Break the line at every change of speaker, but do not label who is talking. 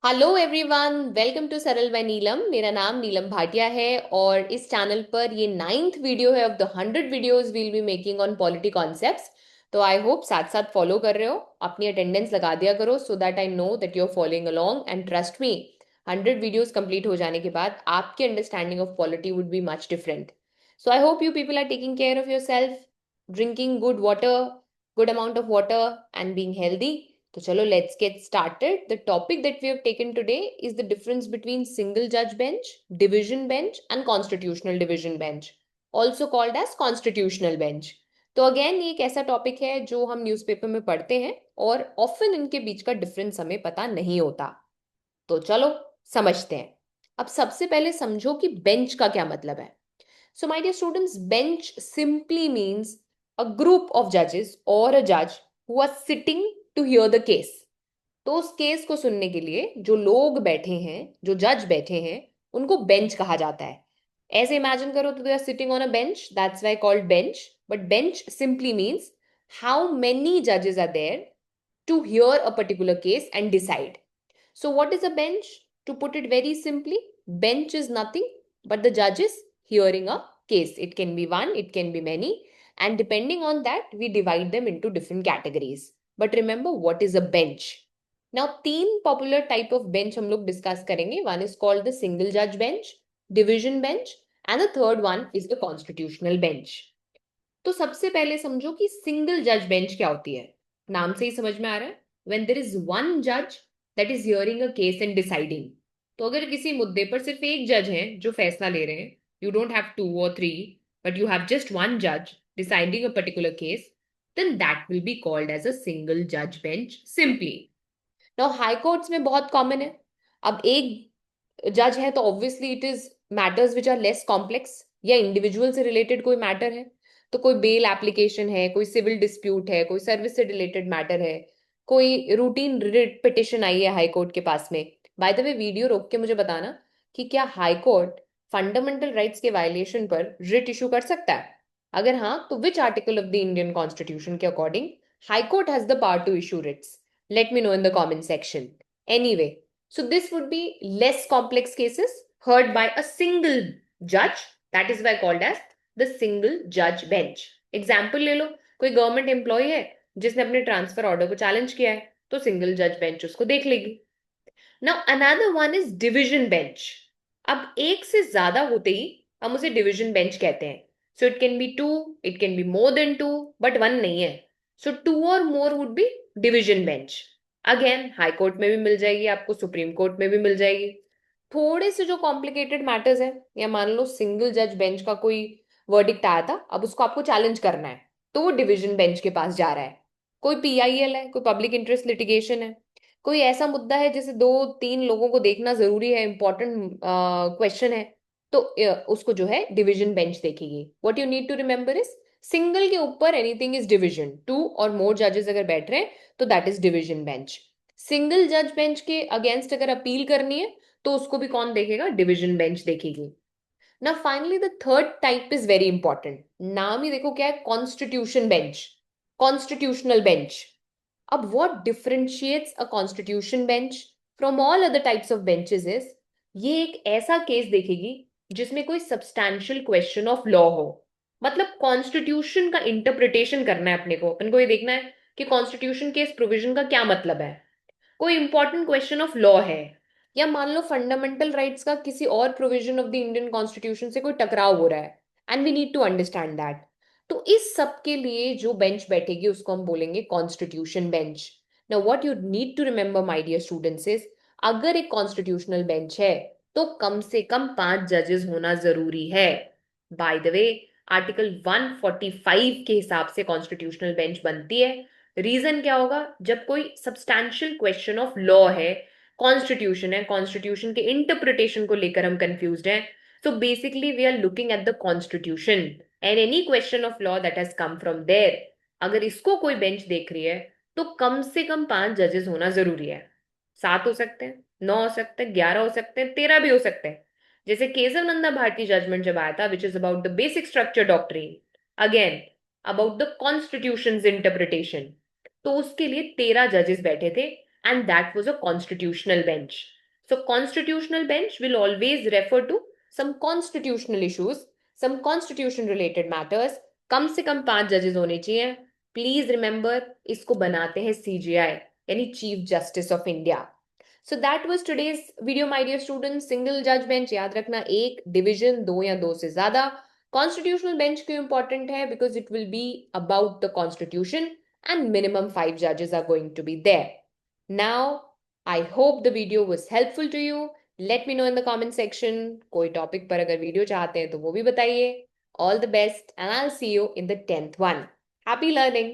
Hello everyone, welcome to सरल bye नीलम। मेरा नाम नीलम भाटिया है और इस चैनल पर ये 9th वीडियो है of the 100 videos we'll be making on polity concepts. तो आई होप साथ साथ फॉलो कर रहे हो, अपनी अटेंडेंस लगा दिया करो so that I know that you are following along and trust me, 100 videos complete हो जाने के बाद आपकी understanding of polity would be much different. So I hope you people are taking care of yourself, drinking good water, good amount of water and being healthy. तो चलो let's get started. The topic that we have taken today is the difference between single जज bench, division bench and constitutional division bench, also called as constitutional bench. तो again ये एक ऐसा topic है जो हम न्यूज़पेपर में पढ़ते हैं और ऑफन इनके बीच का डिफरेंस हमें पता नहीं होता। तो चलो समझते हैं। अब सबसे पहले समझो कि बेंच का क्या मतलब है। So, my dear students, bench simply means a group of judges or a judge who are sitting to hear the case. तो उस केस को सुनने के लिए जो लोग बैठे हैं, जो जज बैठे हैं, उनको बेंच कहा जाता है। ऐसे इमेजिन करो तो they are sitting on a bench, that's why called bench. But bench simply means how many जजेस are there to hear a particular case and decide. So, what is a bench? To put it very simply, bench is nothing but the judges hearing a case. It can be one, it can be many, and depending on that, we divide them into different categories. But remember, what is a bench? Now, तीन popular type of bench हम लोग discuss करेंगे. One is called the single judge bench, division bench, and the third one is the constitutional bench. तो सबसे पहले समझो कि single जज बेंच क्या होती है। नाम से ही समझ में आ रहा है, व्हेन देयर इज वन जज that is hearing a case and deciding. तो अगर किसी मुद्दे पर सिर्फ एक जज है जो फैसला ले रहे हैं, यू डोंट हैव टू और three, but you have just one जज deciding a particular case, then that will be called as a single जज bench simply. Now high courts में बहुत कॉमन है। अब एक जज है तो obviously it is matters which are less complex, या इंडिविजुअल से रिलेटेड कोई मैटर है, तो कोई बेल एप्लीकेशन है, कोई सिविल डिस्प्यूट है, कोई सर्विस से रिलेटेड मैटर है, कोई रूटीन रिट पिटिशन आई है हाई कोर्ट के पास में। बाय द वे, वीडियो रोक के मुझे बताना कि क्या हाई कोर्ट फंडामेंटल राइट्स के वायलेशन पर रिट इशू कर सकता है। अगर हाँ, तो which article of the Indian constitution के according high court has the power to issue writs? Let me know in the comment section. Anyway, so this would be less complex cases heard by a single judge. That is why called as the single judge bench. Example ले लो, कोई government employ है जिसने अपने transfer order को challenge किया है, तो single जज बेंच उसको देख लेगी। Now another one is division bench. अब एक से ज्यादा होते ही हम उसे डिविजन बेंच कहते हैं। So it can be two, it can be more than two, but one नहीं है। सो टू और more would be division bench. Again high court में भी मिल जाएगी आपको, सुप्रीम कोर्ट में भी मिल जाएगी। थोड़े से जो कॉम्प्लिकेटेड मैटर्स है, या मान लो सिंगल जज बेंच का कोई वर्डिक्ट आया था, अब उसको आपको चैलेंज करना है, तो वो डिविजन बेंच के पास जा रहा है। कोई पीआईएल है, कोई पब्लिक इंटरेस्ट लिटिगेशन है, कोई ऐसा मुद्दा है जिसे दो तीन लोगों को देखना जरूरी है, इंपॉर्टेंट क्वेश्चन है, तो उसको जो है डिवीजन बेंच देखेगी। What you need to remember is, single के ऊपर एनीथिंग इज डिवीजन, टू और मोर जजेस अगर बैठ रहे हैं तो that is division bench. Single जज बेंच के अगेंस्ट अगर अपील करनी है तो उसको भी कौन देखेगा? डिवीजन बेंच देखेगी। ना finally the third type is very important. नाम ही देखो क्या है, कॉन्स्टिट्यूशन बेंच, कॉन्स्टिट्यूशनल बेंच। अब what differentiates a constitution bench from all other types of benches is, ये एक ऐसा केस देखेगी जिसमें कोई सब्सटैंशियल क्वेश्चन ऑफ लॉ हो। मतलब कॉन्स्टिट्यूशन का इंटरप्रिटेशन करना है अपने को, अपन को ये देखना है कि कॉन्स्टिट्यूशन के इस प्रोविजन का क्या मतलब है। कोई इंपॉर्टेंट क्वेश्चन ऑफ लॉ है, या मान लो फंडामेंटल राइट्स का किसी और provision of the Indian constitution से कोई टकराव हो रहा है, and we need to understand that. तो इस सब के लिए जो बेंच बैठेगी उसको हम बोलेंगे constitution bench. Now what you need to remember my dear students is, अगर एक कॉन्स्टिट्यूशनल बेंच है तो कम से कम 5 जजेस होना जरूरी है। बाय द वे, आर्टिकल 145 के हिसाब से कॉन्स्टिट्यूशनल बेंच बनती है। रीजन क्या होगा? जब कोई सब्सटैंशियल क्वेश्चन ऑफ लॉ है, कॉन्स्टिट्यूशन है, कॉन्स्टिट्यूशन के इंटरप्रिटेशन को लेकर हम कंफ्यूज्ड हैं, so basically we are looking at the constitution and any question of law that has come from there, अगर इसको कोई बेंच देख रही है तो कम से कम 5 जजेस होना जरूरी है। 7 हो सकते हैं, 9 हो सकते हैं, 11 हो सकते हैं, 13 भी हो सकते हैं। जैसे केशव नंदा भारती जजमेंट जब आया था, which is about the basic structure doctrine, again about the constitution interpretation, तो उसके लिए 13 जजेस बैठे थे। and that was a constitutional bench. So, constitutional bench will always refer to some constitutional issues, some constitution related matters. कम से कम 5 जजेस होने चाहिए. प्लीज रिमेंबर, इसको बनाते हैं सीजीआई यानी chief justice of India. So that was today's video my dear students. Single जज bench याद रखना, एक डिवीजन, दो या दो से ज्यादा. कॉन्स्टिट्यूशनल बेंच क्यों इंपॉर्टेंट है? Because it will be about the constitution and minimum 5 judges are going to be there. Now, I hope the video was helpful to you. Let me know in the comment section. कोई topic पर अगर video चाहते हैं तो वो भी बताइए. All the best and I'll see you in the 10th one. Happy learning!